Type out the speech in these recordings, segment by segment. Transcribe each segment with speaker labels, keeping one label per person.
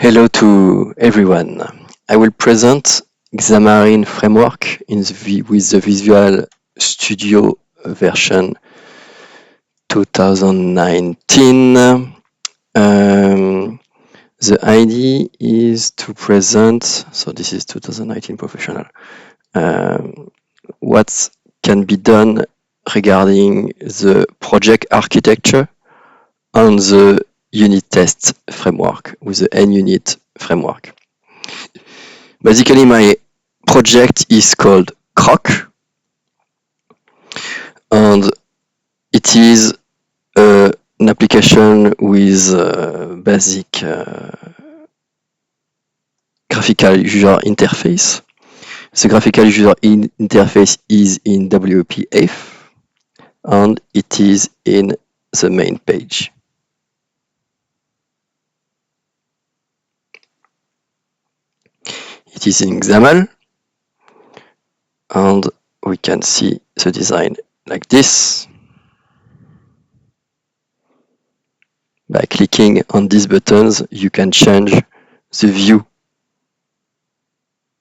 Speaker 1: Hello to everyone. I will present Xamarin Framework with the Visual Studio version 2019. The idea is to present, so this is 2019 professional, what can be done regarding the project architecture on the unit test framework with the NUnit framework. Basically, my project is called Croc, and it is an application with basic graphical user interface. The graphical user interface is in WPF, and it is in the main page. It is in XAML, and we can see the design like this. By clicking on these buttons, you can change the view.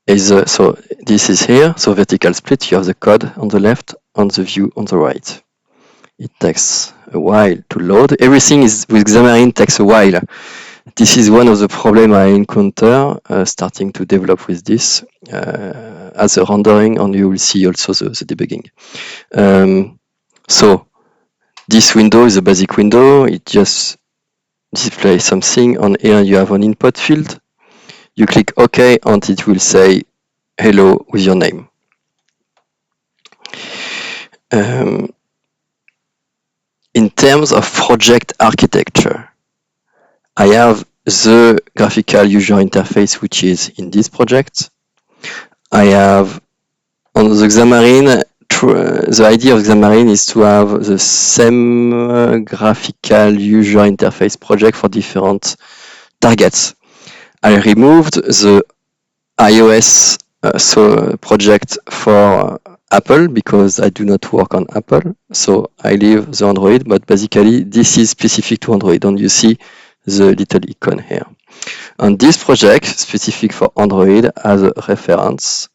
Speaker 1: So this is here, so vertical split, you have the code on the left and the view on the right. It takes a while to load. Everything is with Xamarin takes a while. This is one of the problems I encounter starting to develop with this as a rendering, and you will see also the debugging. So this window is a basic window. It just displays something. On here you have an input field. You click OK, and it will say hello with your name. In terms of project architecture, I have the graphical user interface, which is in this project. I have on the Xamarin, the idea of Xamarin is to have the same graphical user interface project for different targets. I removed the iOS project for Apple because I do not work on Apple, so I leave the Android, but basically this is specific to Android, and you see the little icon here. And this project, specific for Android, has a reference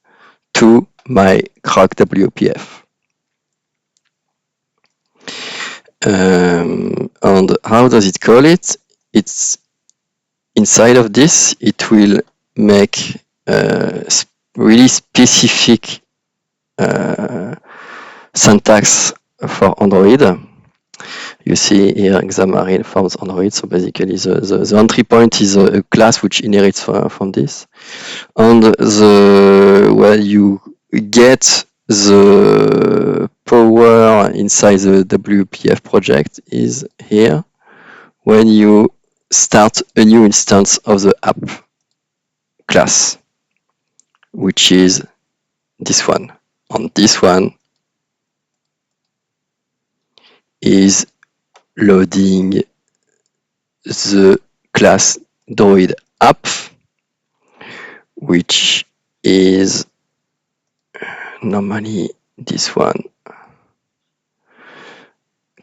Speaker 1: to my Croc WPF. And how does it call it? It's inside of this, it will make really specific syntax for Android. You see here Xamarin forms Android, so basically the entry point is a class which inherits from this. And where you get the power inside the WPF project is here when you start a new instance of the app class, which is this one. And this one is loading the class Droid app, which is normally this one,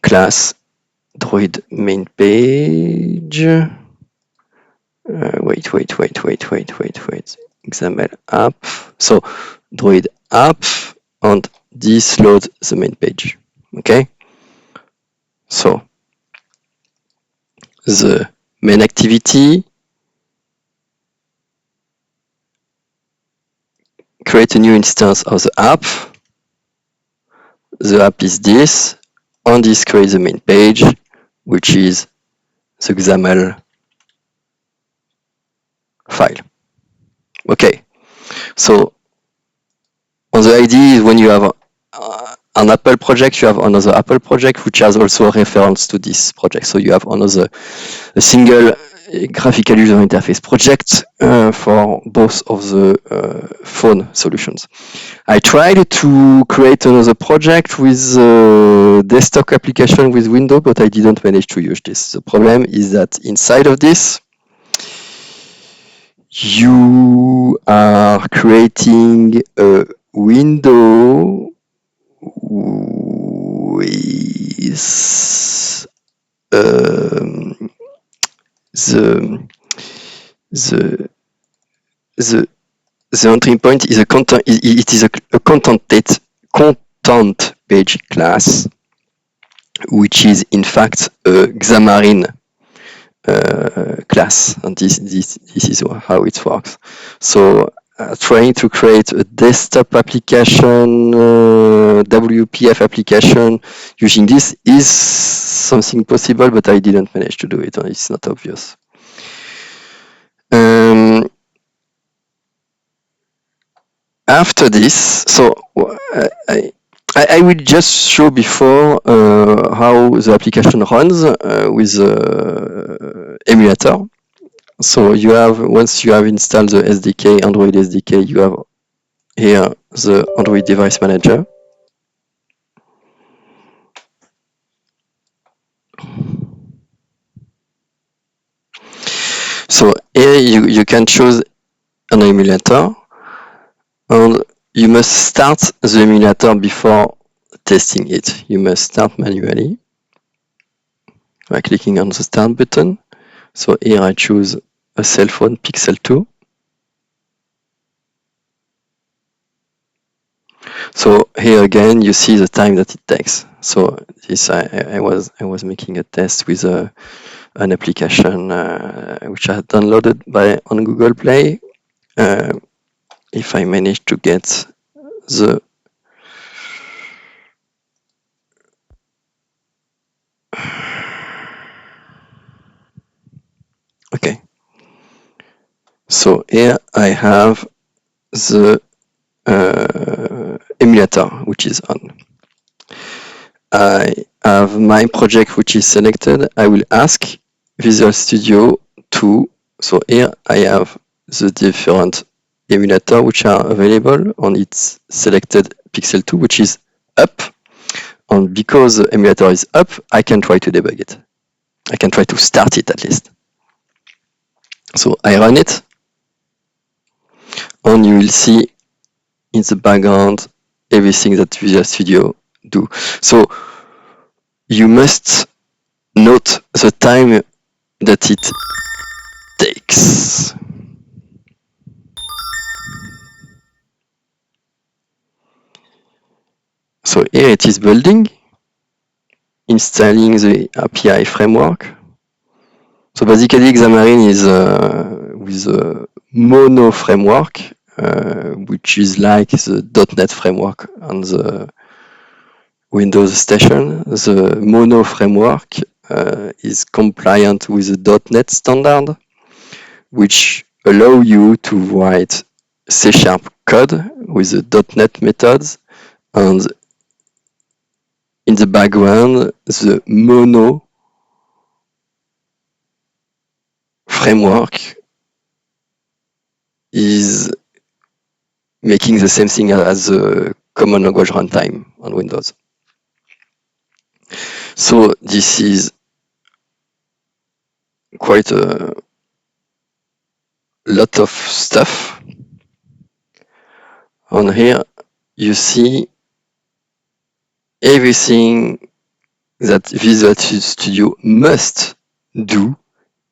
Speaker 1: class Droid main page. Wait. XAML app. So Droid app, and this loads the main page. Okay. So the main activity, create a new instance of the app. The app is this, and this creates the main page, which is the XAML file. Okay, so the idea is when you have an Apple project, you have another Apple project which has also a reference to this project. So you have a single graphical user interface project for both of the phone solutions. I tried to create another project with desktop application with Windows, but I didn't manage to use this. The problem is that inside of this, you are creating a window with the the the entry point is a content. It is a content page class, which is in fact a Xamarin class, and this is how it works. So trying to create a desktop application, WPF application using this is something possible, but I didn't manage to do it, and it's not obvious. After this, so I will just show before how the application runs with emulator. So you have, once you have installed the SDK, Android SDK, you have here the Android Device Manager. So here you can choose an emulator, and you must start the emulator before testing it. You must start manually by clicking on the Start button. So here I choose a cell phone Pixel 2. So here again, you see the time that it takes. So this I was making a test with an application which I had downloaded on Google Play. If I manage to get the okay. So here I have the emulator which is on. I have my project which is selected. I will ask Visual Studio to, so here I have the different emulator which are available on its selected Pixel 2, which is up. And because the emulator is up, I can try to debug it. I can try to start it at least. So I run it, and you will see in the background everything that Visual Studio do. So you must note the time that it takes. So here it is building, installing the API framework. So basically Xamarin is with a Mono framework, which is like the .NET framework on the Windows Station. The Mono framework is compliant with the .NET standard, which allow you to write C# code with the .NET methods, and in the background, the Mono framework is making the same thing as the common language runtime on Windows. So this is quite a lot of stuff. On here, you see everything that Visual Studio must do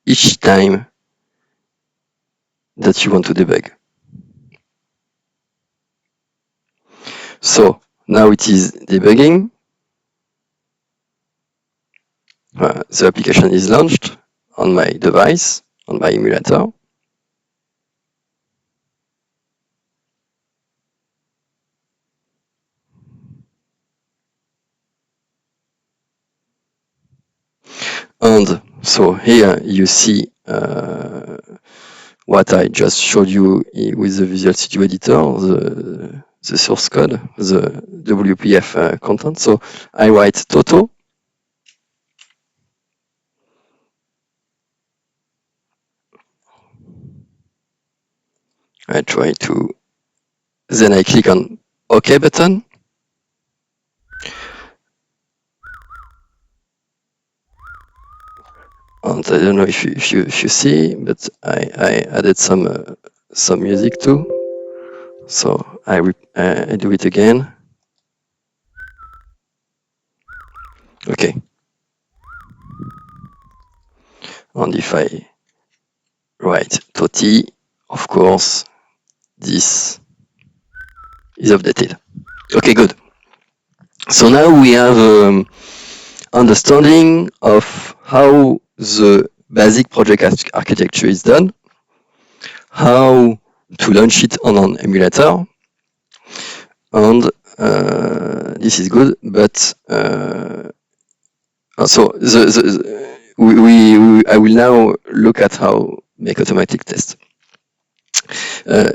Speaker 1: each time that you want to debug. So now it is debugging. The application is launched on my device, on my emulator. And so here you see what I just showed you with the Visual Studio Editor, the source code, the WPF content. So I write Toto. I try to, then I click on OK button. And I don't know if you see, but I added some music too. So I do it again. Okay. And if I Right, Toti, of course, this is updated. Okay, good. So now we have understanding of how the basic project architecture is done, how to launch it on an emulator, and this is good, but so I will now look at how make automatic test.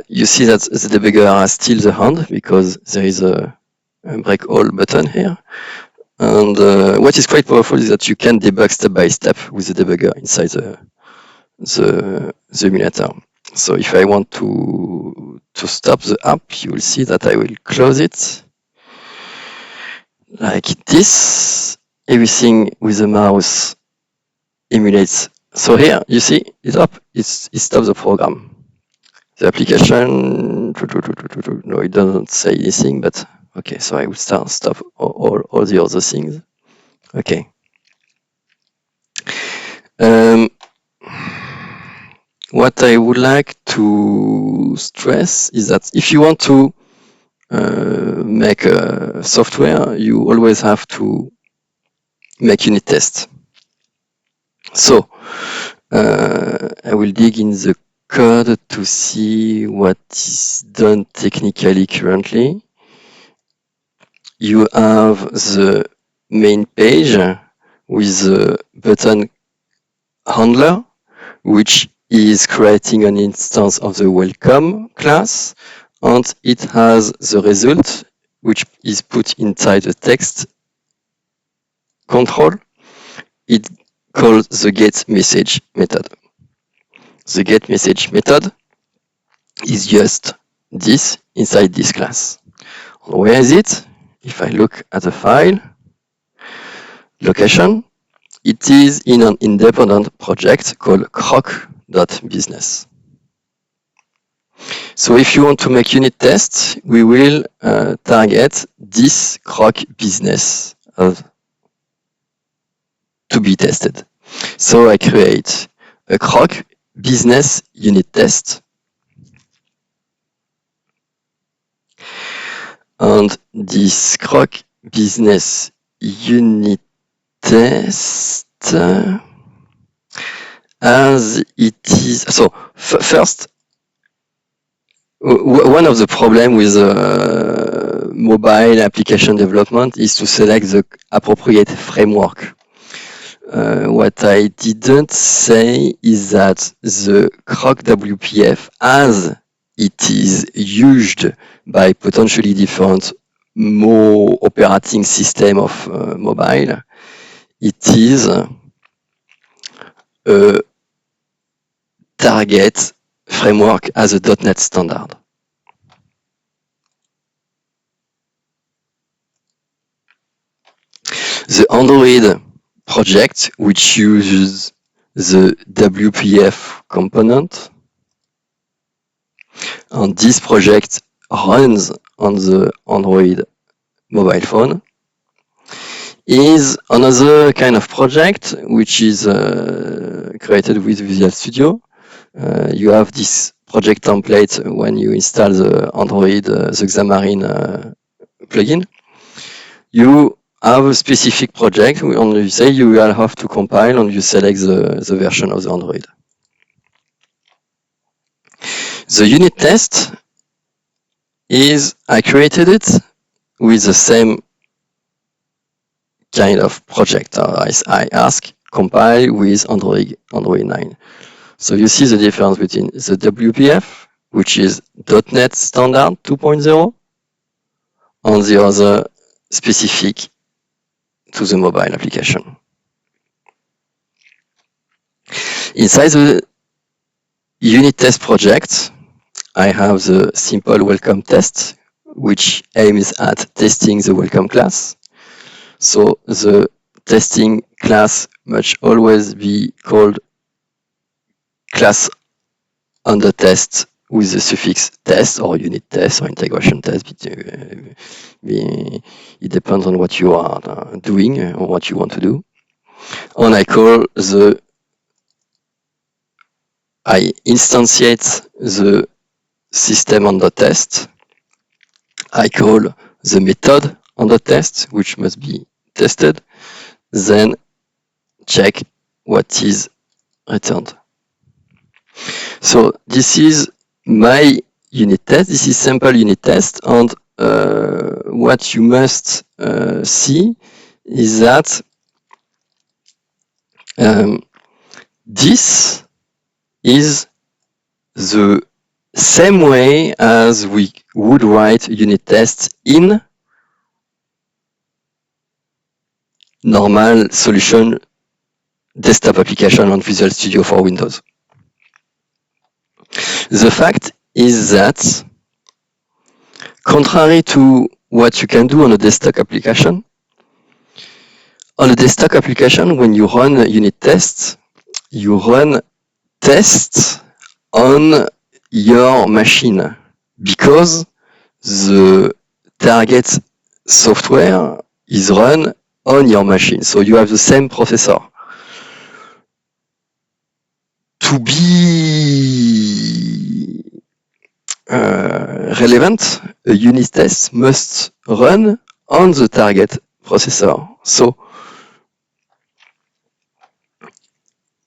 Speaker 1: You see that the debugger has still the hand because there is a break all button here. And what is quite powerful is that you can debug step by step with the debugger inside the emulator. So if I want to stop the app, you will see that I will close it like this. Everything with the mouse emulates. So here you see it's up. It stops the program. The application, no, it doesn't say anything, but okay. So I will stop all the other things. Okay. What I would like to stress is that if you want to make a software, you always have to make unit tests. So I will dig in the code to see what is done technically currently. You have the main page with the button handler, which is creating an instance of the welcome class, and it has the result, which is put inside the text control. It calls the getMessage method. The getMessage method is just this inside this class. Where is it? If I look at the file, location, it is in an independent project called croc.business. So if you want to make unit tests, we will target this croc business to be tested. So I create a croc business unit test. And this croc business unit test, as it is, so first, one of the problems with mobile application development is to select the appropriate framework. What I didn't say is that the Croc WPF, as it is used by potentially different more operating system of mobile, it is a target framework as a .NET standard. The Android project, which uses the WPF component, and this project runs on the Android mobile phone, is another kind of project which is created with Visual Studio. You have this project template when you install the Android, the Xamarin plugin. You have a specific project, and you say you will have to compile, and you select the version of the Android. The unit test is, I created it with the same kind of project. I ask compile with Android 9. So you see the difference between the WPF, which is .NET Standard 2.0, and the other specific to the mobile application. Inside the unit test project, I have the simple welcome test, which aims at testing the welcome class. So the testing class must always be called class under test with the suffix test or unit test or integration test. It depends on what you are doing or what you want to do. And I call the I instantiate the system on the test. I call the method on the test, which must be tested, then check what is returned. So this is my unit test. This is sample unit test, and what you must see is that this is the same way as we would write unit tests in normal solution desktop application on Visual Studio for Windows. The fact is that, contrary to what you can do on a desktop application, on a desktop application, when you run unit tests, you run tests on your machine because the target software is run on your machine. So you have the same processor. To be relevant, a unit test must run on the target processor. So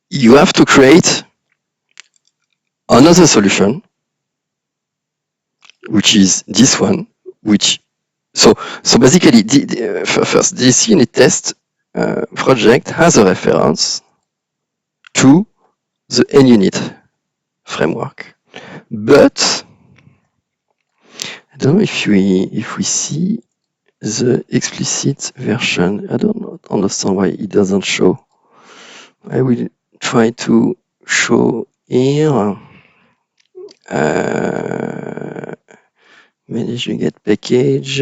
Speaker 1: you have to create another solution, which is this one, so basically, first, this unit test project has a reference to the NUnit framework. But I don't know if we see the explicit version. I don't understand why it doesn't show. I will try to show here. Manage get package.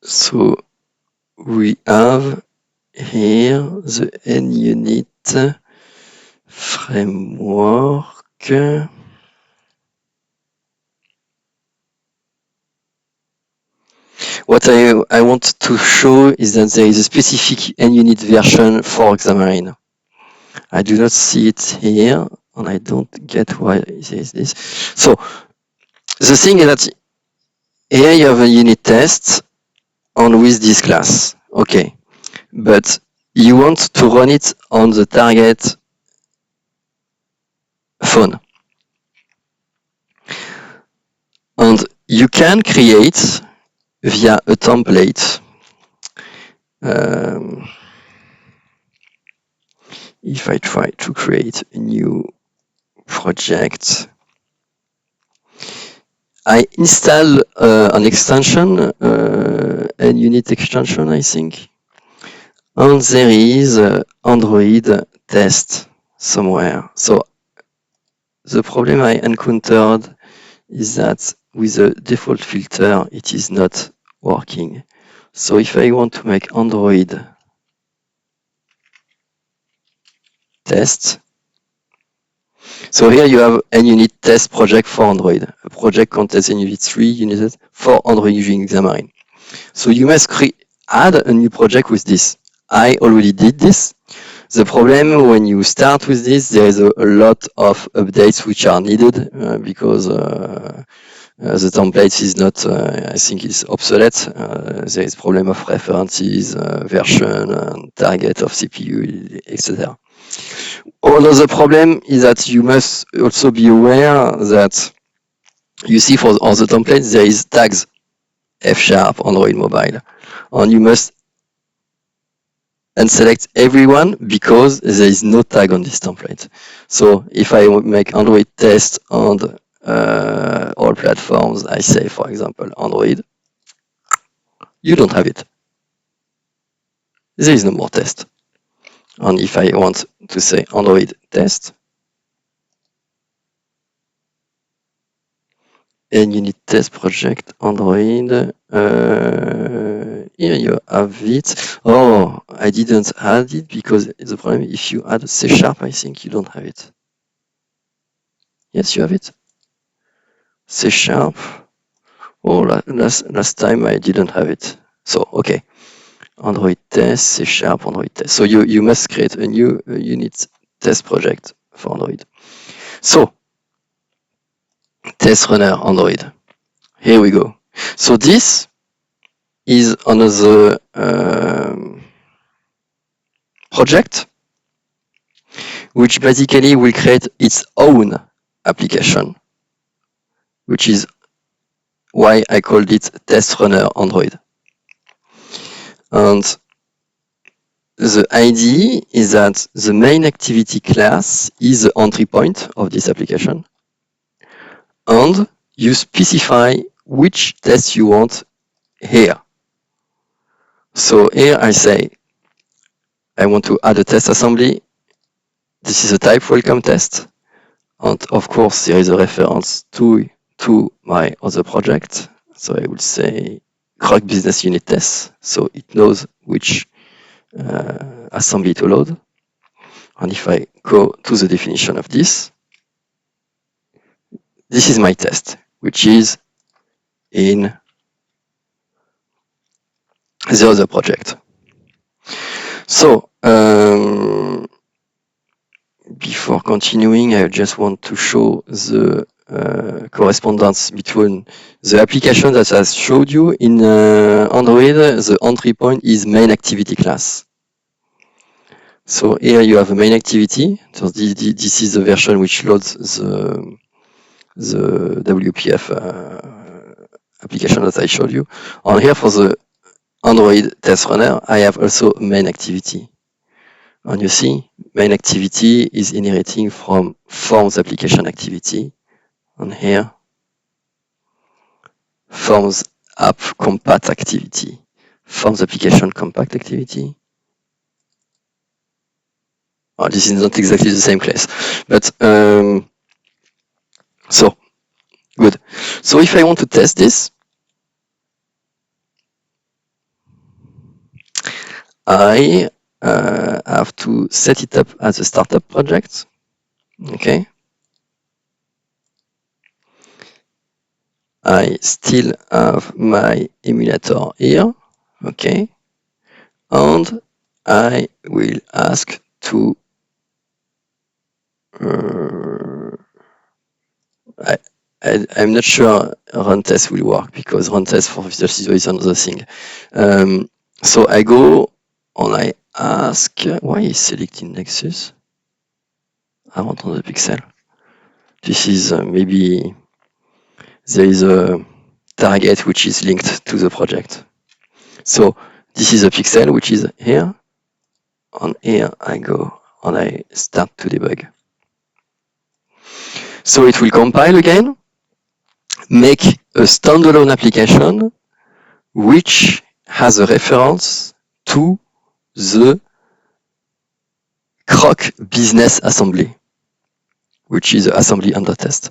Speaker 1: So we have here the NUnit framework. What I want to show is that there is a specific NUnit version for Xamarin. I do not see it here, and I don't get why there is this. So the thing is that here you have a unit test on with this class. Okay, but you want to run it on the target phone. And you can create via a template. If I try to create a new project, I install an extension, a unit extension, I think, and there is Android test somewhere. So the problem I encountered is that with the default filter, it is not working. So if I want to make Android test, so here you have a unit test project for Android. A project contains NUnit 3 units for Android using Xamarin. So you must add a new project with this. I already did this. The problem when you start with this, there is a lot of updates which are needed because the template is not, I think it's obsolete. There is problem of references, version, target of CPU, etc. Another problem is that you must also be aware that you see for all the templates there is tags F# Android mobile, and you must unselect everyone because there is no tag on this template. So if I make Android test on all platforms, I say for example Android, you don't have it. There is no more test. And if I want to say Android test, and unit test project Android, here you have it. Oh, I didn't add it because the problem, if you add C#, I think you don't have it. Yes, you have it. C#. Oh, last time I didn't have it. So, okay. Android test, C# Android test. So you must create a new unit test project for Android. So test runner Android. Here we go. So this is another project which basically will create its own application, which is why I called it test runner Android. And the idea is that the main activity class is the entry point of this application, and you specify which test you want here. So here I say, I want to add a test assembly. This is a type welcome test. And of course, there is a reference to my other project. So I will say Croc business unit test. So it knows which assembly to load. And if I go to the definition of this is my test, which is in the other project. So before continuing, I just want to show the correspondence between the application that I showed you in Android. The entry point is main activity class. So here you have a main activity. So this is the version which loads the WPF application that I showed you. And here for the Android test runner, I have also main activity. And you see, main activity is inheriting from forms application activity. And here, forms app compat activity, forms application compact activity. Oh, this is not exactly the same class, but so good. So if I want to test this, I have to set it up as a startup project. Okay. I still have my emulator here. Okay. And I will ask to I'm not sure run test will work because run test for Visual Studio is another thing. So I go and I ask, why is selecting Nexus? I want on the pixel. This is maybe there is a target which is linked to the project. So this is a pixel which is here. And here I go and I start to debug. So it will compile again, make a standalone application which has a reference to the Croc business assembly, which is the assembly under test.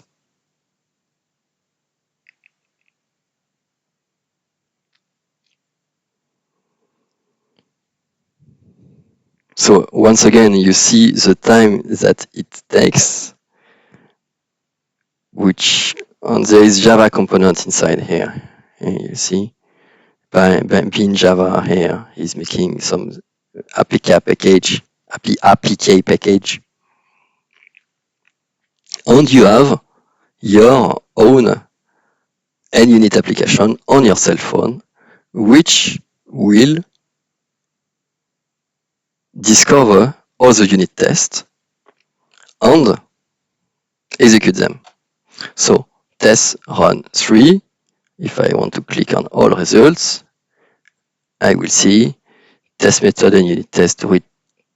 Speaker 1: So once again, you see the time that it takes, and there is Java component inside here. And you see, being Java here is making some APK package, APK package. And you have your own NUnit application on your cell phone, which will discover all the unit tests and execute them. So test run 3. If I want to click on all results, I will see test method and unit test with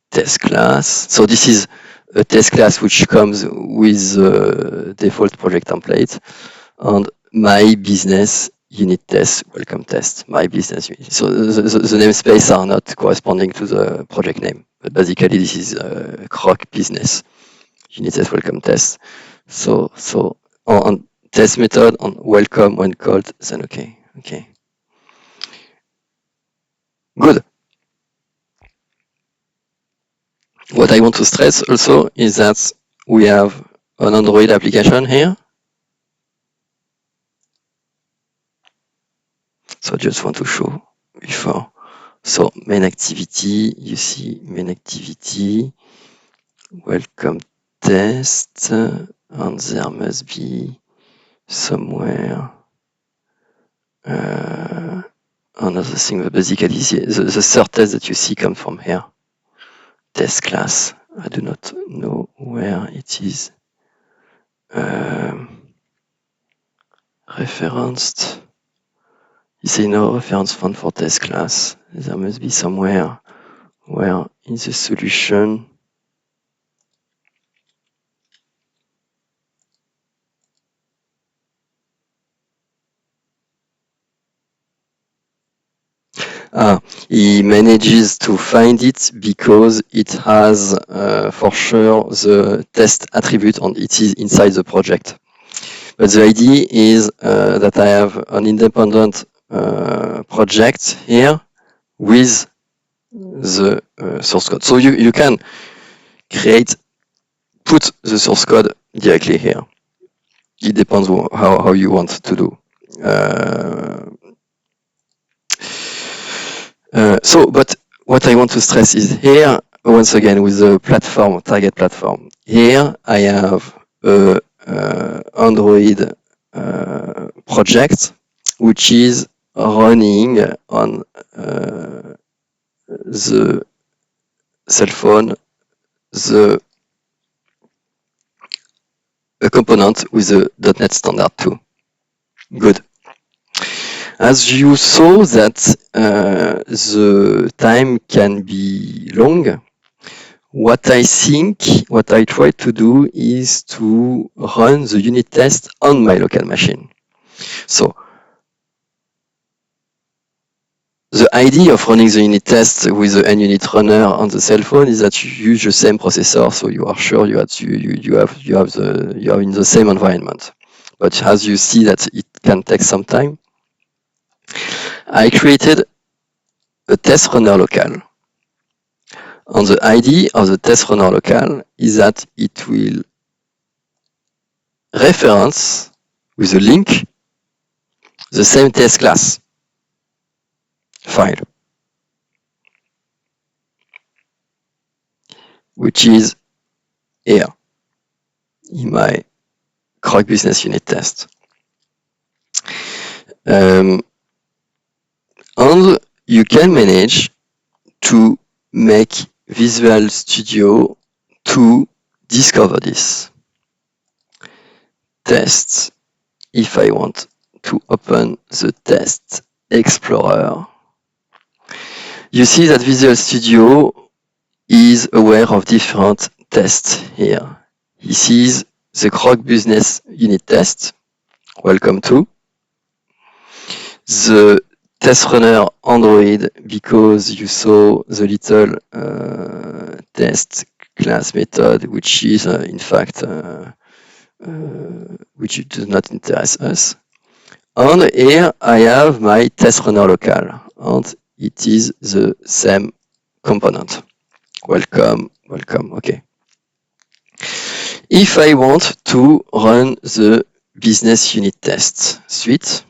Speaker 1: test class. So this is a test class which comes with the default project template, and my business unit test welcome test, my business unit. So the namespace are not corresponding to the project name, but basically this is Croc business unit test welcome test. So on test method on welcome when called, then okay. Good. What I want to stress also is that we have an Android application here. So I just want to show before. So main activity, you see main activity, welcome test, and there must be somewhere another thing, but basically the third test that you see come from here. Test class. I do not know where it is referenced. You say no reference found for test class. There must be somewhere where in the solution he manages to find it because it has for sure the test attribute and it is inside the project. But the idea is that I have an independent project here with the source code. So you can put the source code directly here. It depends how you want to do. But what I want to stress is here, once again, with the platform, target platform, here I have a Android project which is running on the cell phone, a component with the .NET Standard 2. Good. As you saw that the time can be long, what I try to do is to run the unit test on my local machine. So the idea of running the unit test with the NUnit runner on the cell phone is that you use the same processor, so you are sure you are in the same environment. But as you see that it can take some time, I created a test runner local. And the idea of the test runner local is that it will reference with a link the same test class file, which is here in my Croc business unit test. And you can manage to make Visual Studio to discover this. Test. If I want to open the Test Explorer, you see that Visual Studio is aware of different tests here. He sees the Croc business unit test. Welcome to. The test runner Android, because you saw the little test class method, which is in fact which does not interest us. And here I have my test runner local, and it is the same component. Welcome, okay. If I want to run the business unit test suite,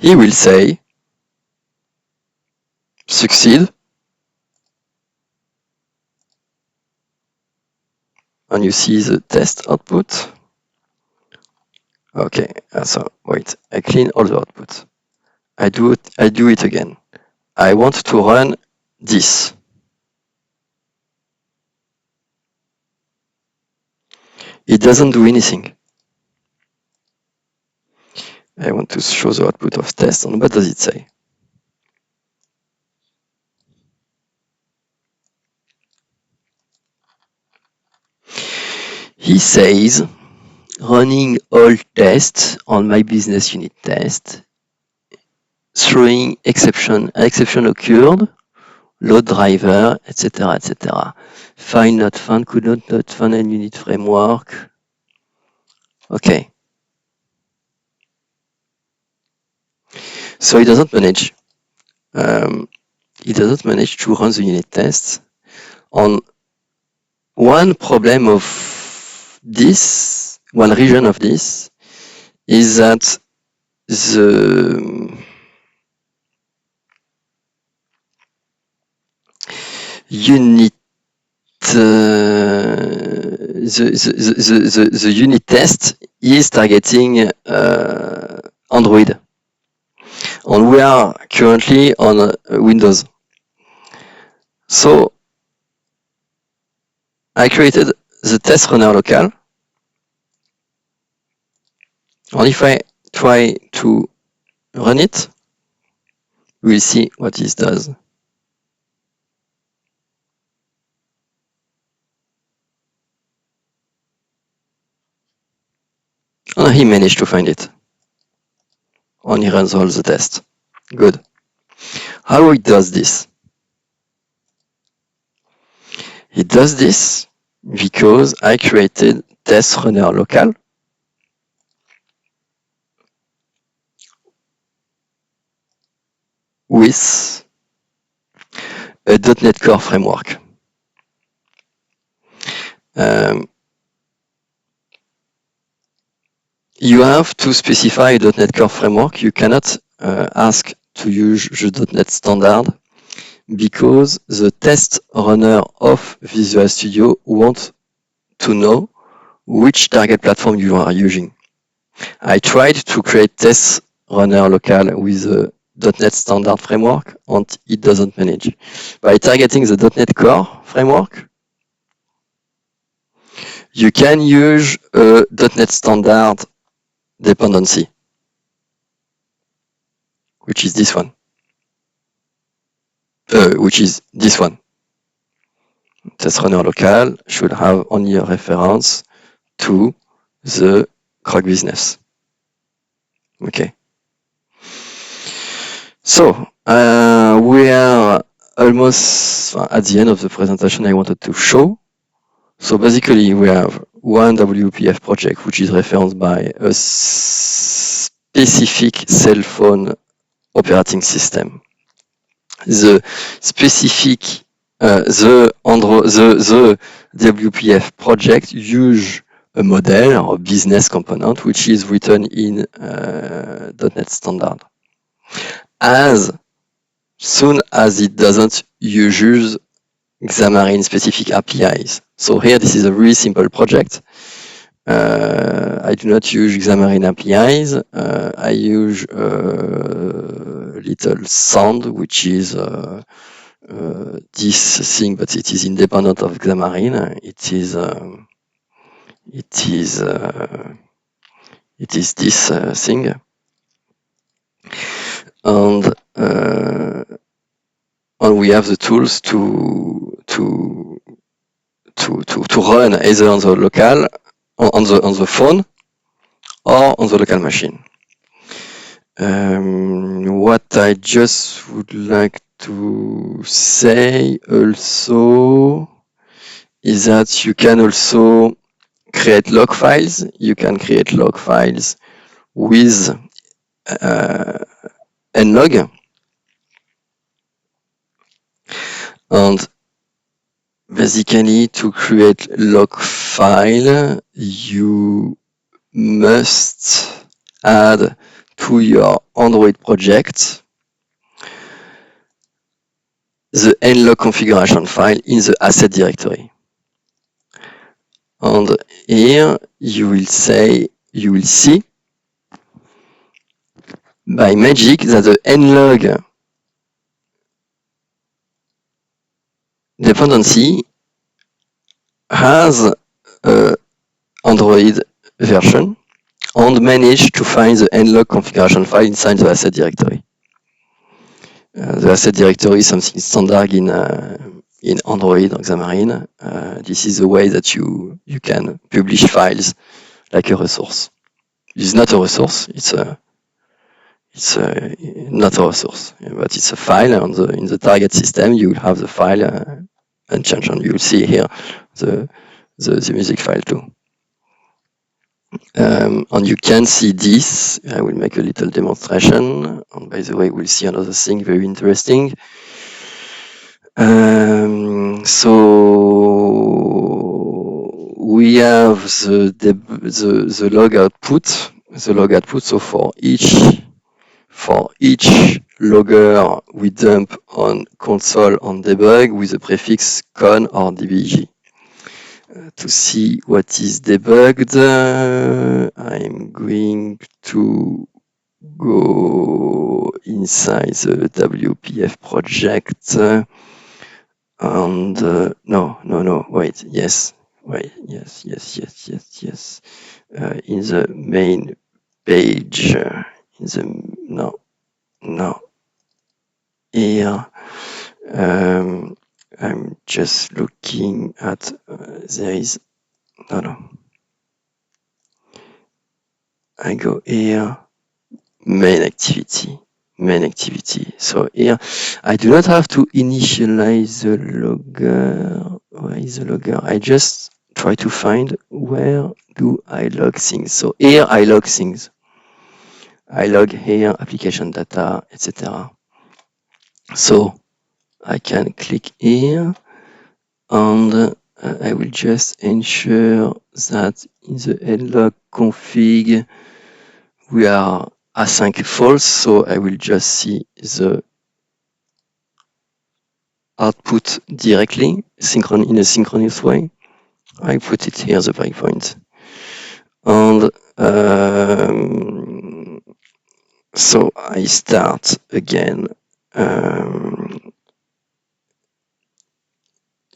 Speaker 1: he will say succeed, and you see the test output. Okay, so wait, I clean all the output. I do it again. I want to run this. It doesn't do anything. I want to show the output of test, and what does it say? He says, running all tests on my business unit test, throwing exception occurred, load driver, etc., etc. File not found, could not find a unit framework. Okay. So it doesn't manage. It doesn't manage to run the unit tests on one problem of this, one region of this, is that the unit the unit test is targeting Android, and we are currently on Windows. So I created the test runner local, and if I try to run it, we'll see what this does. And he managed to find it. And he runs all the tests. Good. How it does this? It does this because I created test runner local with a .NET Core framework. You have to specify a .NET Core framework. You cannot ask to use the .NET standard because the test runner of Visual Studio wants to know which target platform you are using. I tried to create test runner local with a .NET standard framework and it doesn't manage. By targeting the .NET Core framework, you can use a .NET standard dependency, which is this one. Test runner local should have only a reference to the Croc business. Okay. So we are almost at the end of the presentation I wanted to show. So basically we have one WPF project which is referenced by a specific cell phone operating system. The specific the WPF project use a model or a business component which is written in .NET standard. As soon as it doesn't use Xamarin specific APIs. So here this is a really simple project. I do not use Xamarin APIs. I use little sound, which is this thing, but it is independent of Xamarin. It is this thing, and we have the tools to run either on the local, on the phone, or on the local machine. What I just would like to say also is that you can also create log files. You can create log files with nlog, and basically to create log file you must add to your Android project the nlog configuration file in the asset directory. And here you will see by magic that the nlog dependency has an Android version and managed to find the nlog configuration file inside the asset directory. The asset directory is something standard in Android or Xamarin. This is the way that you can publish files like a resource. It's not a resource. It's not a resource, but it's a file. And in the target system, you will have the file unchanged, and you will see here the music file too. And you can see this. I will make a little demonstration. And by the way, we'll see another thing very interesting. So we have the log output. The log output. So for each logger, we dump on console on debug with the prefix con or dbg. To see what is debugged, I'm going to go inside the WPF project and wait, yes, in the main page, here, I'm just looking at, there is, I go here, main activity. So here, I do not have to initialize the logger. Where is the logger? I just try to find where do I log things. So here I log things. I log here application data, etc. So I can click here and I will just ensure that in the log config we are async false, so I will just see the output directly in a synchronous way. I put it here, the breakpoint. And so I start again,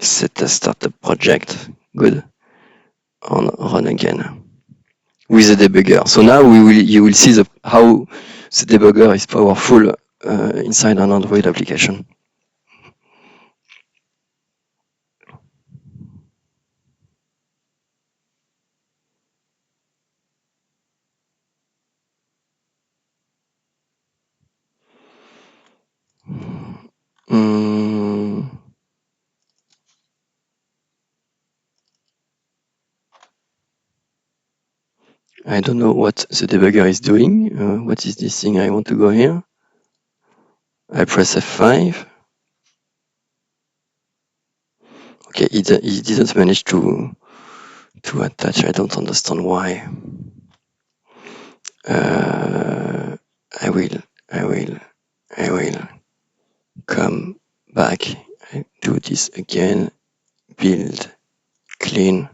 Speaker 1: start the project, good, and run again with the debugger. So now you will see how the debugger is powerful inside an Android application. I don't know what the debugger is doing. What is this thing? I want to go here. I press F5. Okay, it didn't manage to attach. I don't understand why. I will come back and do this again. Build, clean.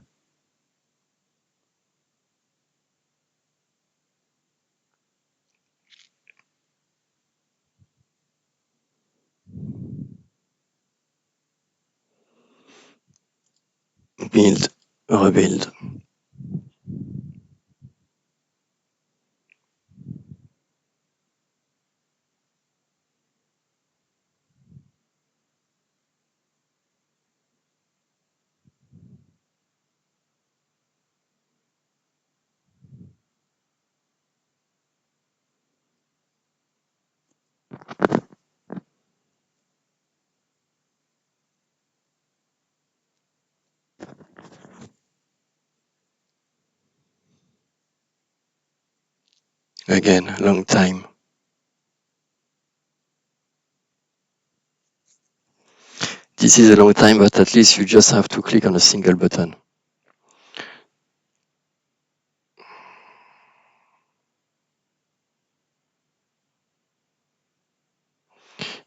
Speaker 1: Build, rebuild. Again, long time. This is a long time, but at least you just have to click on a single button.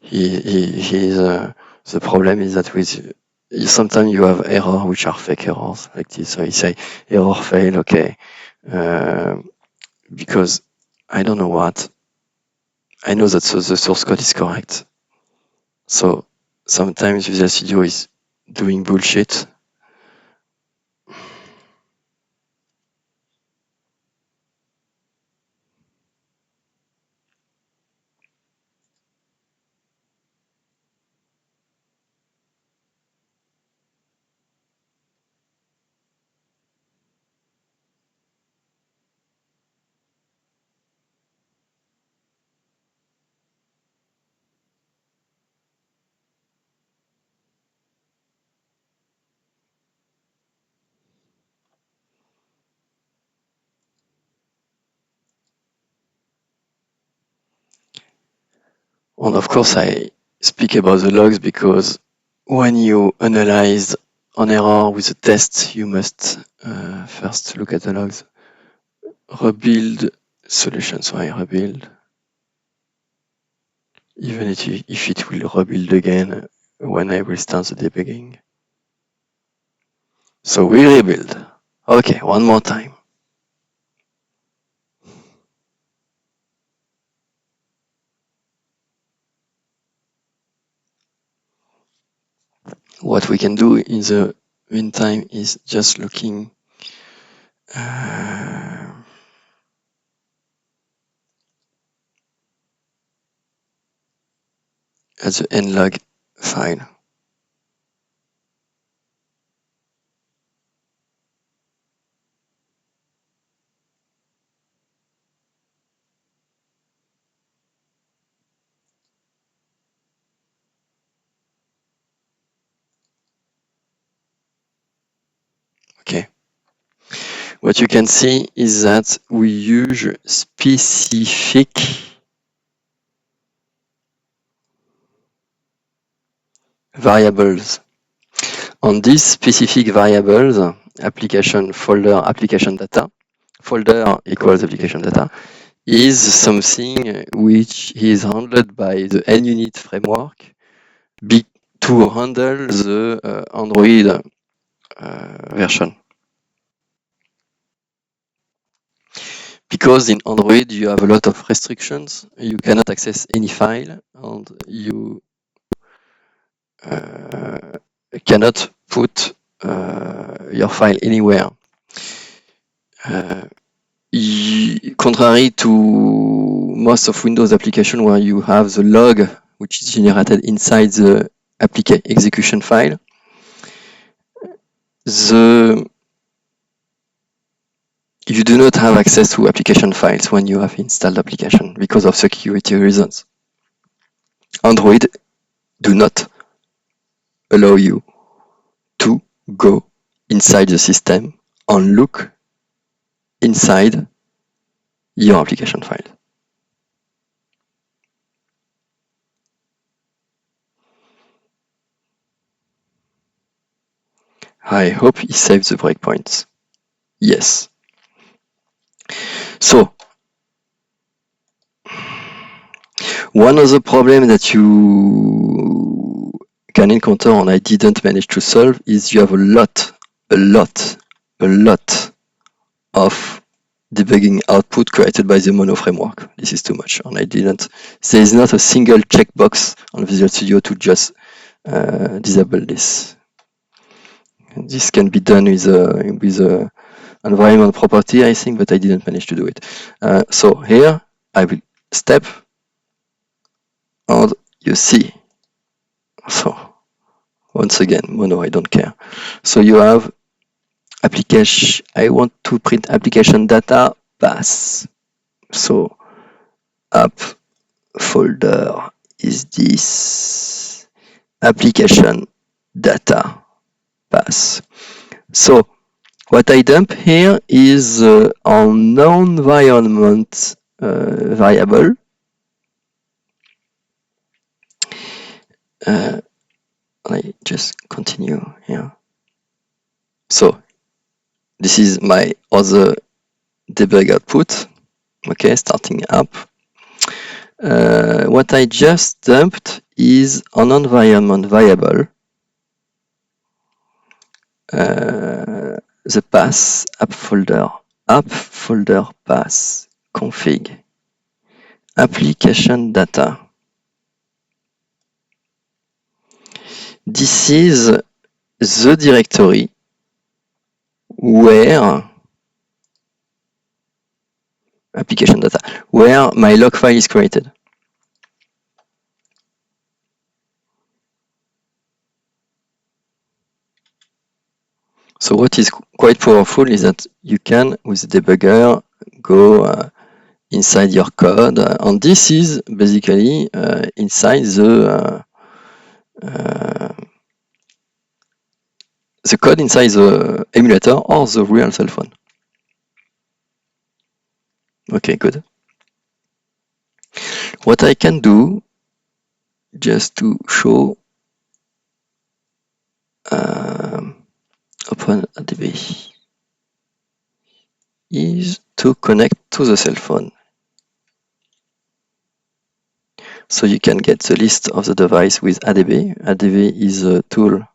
Speaker 1: The problem is that sometimes you have errors which are fake errors like this. So you say error fail, okay, because I don't know what. I know that the source code is correct. So sometimes Visual Studio is doing bullshit. And of course, I speak about the logs because when you analyze on error with a test, you must first look at the logs. Rebuild solution, so I rebuild. Even if it will rebuild again when I will start the debugging. So we rebuild. Okay, one more time. What we can do in the meantime is just looking at the nlog file. Okay. What you can see is that we use specific variables. On these specific variables, application folder, application data, folder equals application data, is something which is handled by the NUnit framework to handle the Android version. Because in Android you have a lot of restrictions, you cannot access any file, and you cannot put your file anywhere. Contrary to most of Windows applications where you have the log which is generated inside the execution file, you do not have access to application files when you have installed application because of security reasons. Android do not allow you to go inside the system and look inside your application file. I hope he saved the breakpoints. Yes. So, one of the problems that you can encounter and I didn't manage to solve is you have a lot of debugging output created by the Mono framework. This is too much, and I didn't. There is not a single checkbox on Visual Studio to just disable this. And this can be done with a environment property, I think, but I didn't manage to do it. So here I will step, and you see. So once again, Mono, I don't care. So you have application. I want to print application data pass. So app folder is this application data pass. So what I dump here is a non-environment variable. I just continue here. So this is my other debug output. Okay, starting up. What I just dumped is an environment variable. The path app folder path config application data. This is the directory where application data, where my log file is created. So what is quite powerful is that you can, with the debugger, go inside your code, and this is basically inside the code inside the emulator or the real cell phone. Okay, good. What I can do, just to show, open ADB, is to connect to the cell phone. So you can get the list of the device with ADB. ADB is a tool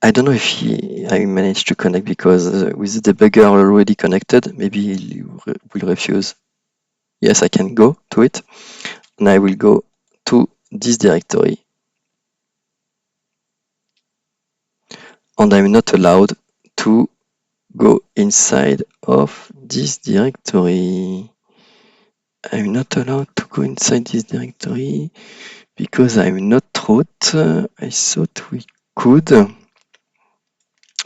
Speaker 1: I don't know if I managed to connect because with the debugger already connected, maybe he will refuse. Yes, I can go to it, and I will go to this directory. And I'm not allowed to go inside of this directory. I'm not allowed to go inside this directory because I'm not root. I thought we could.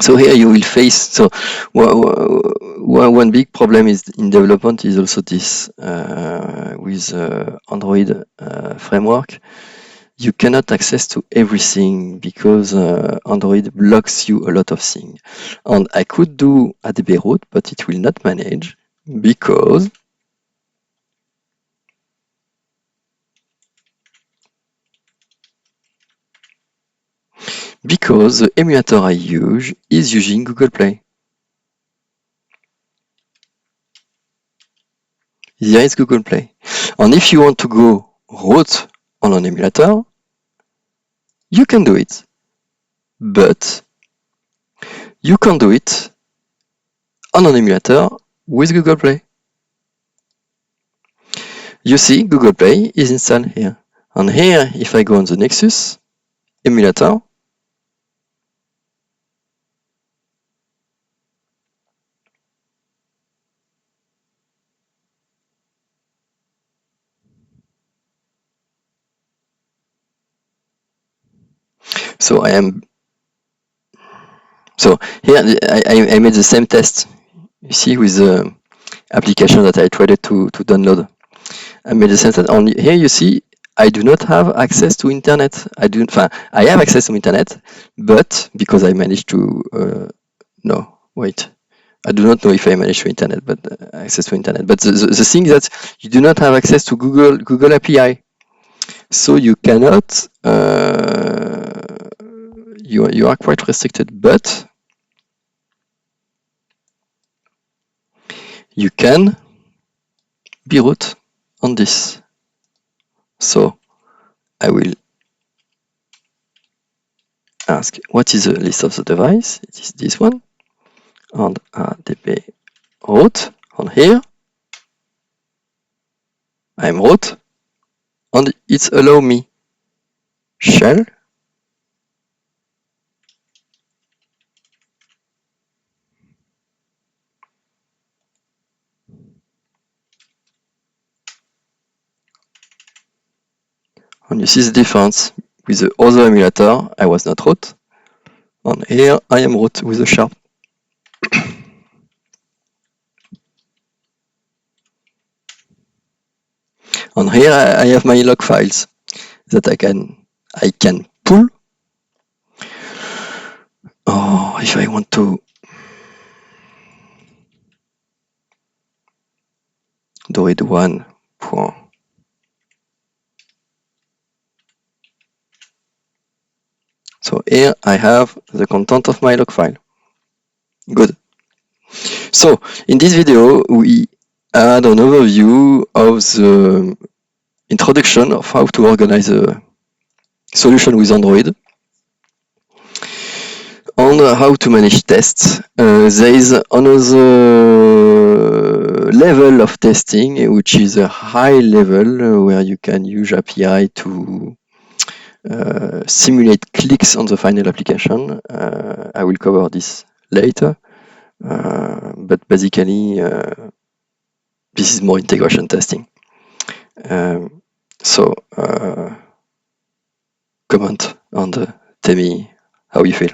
Speaker 1: So here you will face, so one big problem is in development is also this, with Android framework, you cannot access to everything because Android blocks you a lot of things. And I could do ADB root, but it will not manage because the emulator I use is using Google Play. There is Google Play. And if you want to go root on an emulator, you can do it. But you can do it on an emulator with Google Play. You see, Google Play is installed here. And here, if I go on the Nexus emulator, so here I made the same test. You see, with the application that I tried to download. I made the same test. Only here you see, I do not have access to internet. I have access to internet, but because I managed to, no, wait. I do not know if I managed to internet, but access to internet. But the thing is that you do not have access to Google API, so you cannot. You are quite restricted, but you can be root on this. So I will ask what is the list of the device. It is this one, and ADB root on here. I'm root, and it's allow me shell and you see the difference with the other emulator. I was not root, and here I am root with a sharp. And here I have my log files that I can pull. Oh, if I want to do it one point. So here I have the content of my log file. Good. So in this video, we had an overview of the introduction of how to organize a solution with Android and how to manage tests. There is another level of testing, which is a high level where you can use API to simulate clicks on the final application. I will cover this later, but basically this is more integration testing. So comment and tell me how you feel.